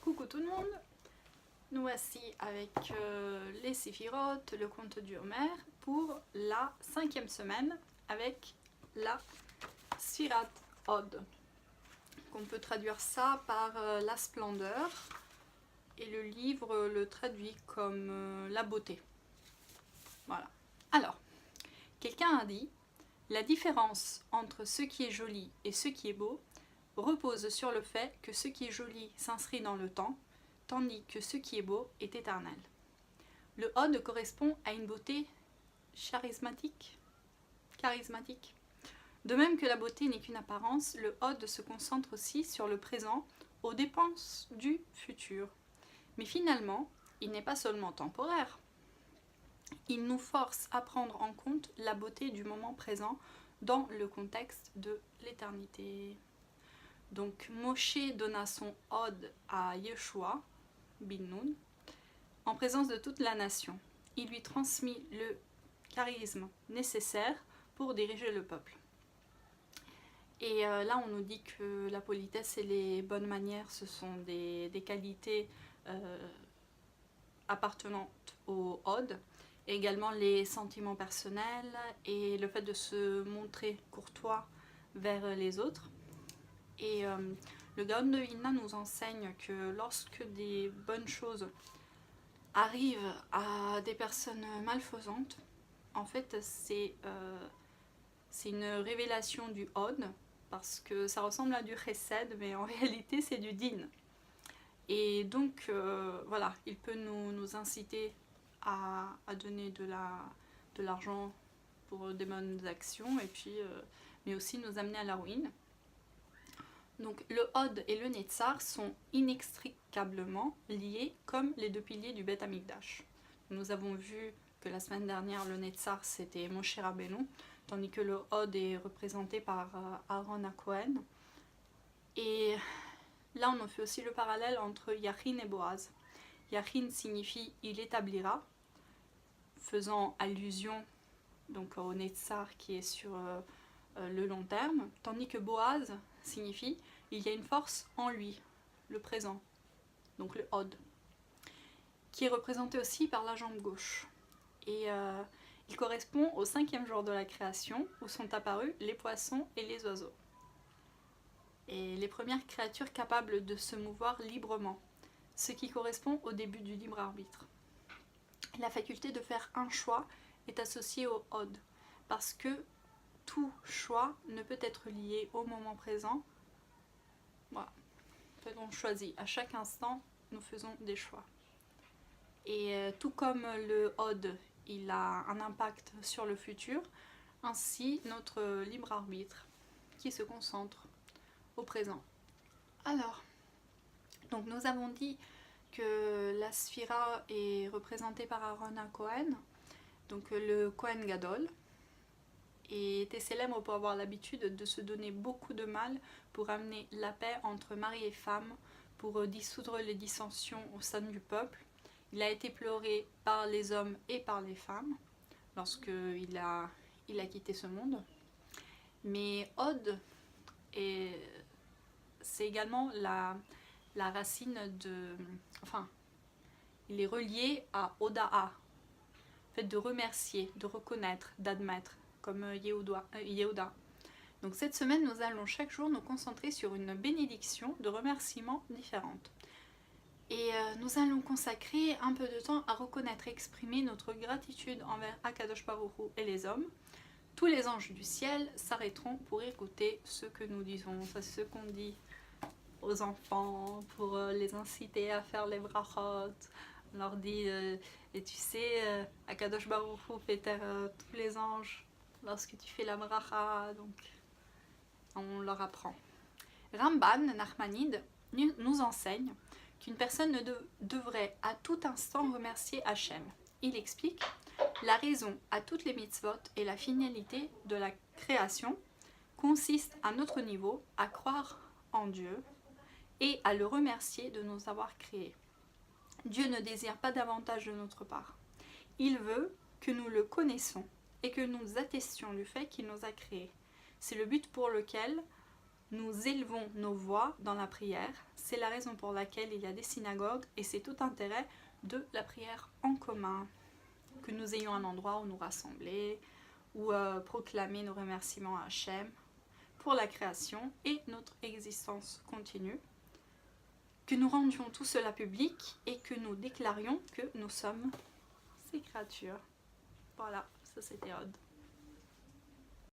Coucou tout le monde, nous voici avec les Séphiroth, le conte du Homer, pour la 5e semaine avec la Sfirat Od. On peut traduire ça par la splendeur, et le livre le traduit comme la beauté. Voilà. Alors, quelqu'un a dit, la différence entre ce qui est joli et ce qui est beau repose sur le fait que ce qui est joli s'inscrit dans le temps, tandis que ce qui est beau est éternel. Le Od correspond à une beauté charismatique. De même que la beauté n'est qu'une apparence, le Od se concentre aussi sur le présent aux dépenses du futur. Mais finalement, il n'est pas seulement temporaire. Il nous force à prendre en compte la beauté du moment présent dans le contexte de l'éternité. Donc Moshe donna son Od à Yeshua, bin Nun, en présence de toute la nation. Il lui transmit le charisme nécessaire pour diriger le peuple. Et là on nous dit que la politesse et les bonnes manières ce sont des qualités appartenantes au Od, et également les sentiments personnels et le fait de se montrer courtois vers les autres. Et le Gaon de Vilna nous enseigne que lorsque des bonnes choses arrivent à des personnes malfaisantes, en fait c'est une révélation du Od, parce que ça ressemble à du Chesed, mais en réalité c'est du Din. Et donc voilà, il peut nous inciter à donner de l'argent pour des bonnes actions, et puis, mais aussi nous amener à la ruine. Donc le Od et le Netzar sont inextricablement liés comme les deux piliers du Beth Amikdash. Nous avons vu que la semaine dernière le Netzar c'était Moshe Rabbeinu, tandis que le Od est représenté par Aaron HaKohen. Et là on en fait aussi le parallèle entre Yachin et Boaz. Yachin signifie il établira, faisant allusion donc au Netzar qui est sur le long terme, tandis que Boaz signifie il y a une force en lui, le présent, donc le Od, qui est représenté aussi par la jambe gauche. Et il correspond au 5e jour de la création où sont apparus les poissons et les oiseaux. Et les premières créatures capables de se mouvoir librement, ce qui correspond au début du libre arbitre. La faculté de faire un choix est associée au Od, parce que tout choix ne peut être lié au moment présent. Voilà. On choisit. À chaque instant, nous faisons des choix. Et tout comme le Od, il a un impact sur le futur, ainsi notre libre arbitre qui se concentre au présent. Alors, donc nous avons dit que la Sphira est représentée par Aaron HaKohen, donc le Kohen Gadol, et était célèbre pour avoir l'habitude de se donner beaucoup de mal pour amener la paix entre mari et femme, pour dissoudre les dissensions au sein du peuple. Il a été pleuré par les hommes et par les femmes lorsqu'il a quitté ce monde. Mais Od, c'est également la racine de... Enfin, il est relié à Oda'a, le fait de remercier, de reconnaître, d'admettre, comme Yehuda. Donc cette semaine, nous allons chaque jour nous concentrer sur une bénédiction de remerciements différentes. Et nous allons consacrer un peu de temps à reconnaître et exprimer notre gratitude envers Akadosh Baruch Hu et les hommes. Tous les anges du ciel s'arrêteront pour écouter ce que nous disons. Ça, c'est ce qu'on dit aux enfants pour les inciter à faire les brachot. On leur dit, et tu sais, Akadosh Baruch Hu fait taire tous les anges lorsque tu fais la bracha, donc on leur apprend. Ramban Nachmanide nous enseigne qu'une personne ne devrait à tout instant remercier Hachem. Il explique la raison à toutes les mitzvot et la finalité de la création consiste à notre niveau à croire en Dieu et à le remercier de nous avoir créés. Dieu ne désire pas davantage de notre part. Il veut que nous le connaissons et que nous attestions du fait qu'il nous a créés. C'est le but pour lequel nous élevons nos voix dans la prière. C'est la raison pour laquelle il y a des synagogues et c'est tout intérêt de la prière en commun. Que nous ayons un endroit où nous rassembler, ou proclamer nos remerciements à Hachem pour la création et notre existence continue. Que nous rendions tout cela public et que nous déclarions que nous sommes ces créatures. Voilà, ça c'était Od.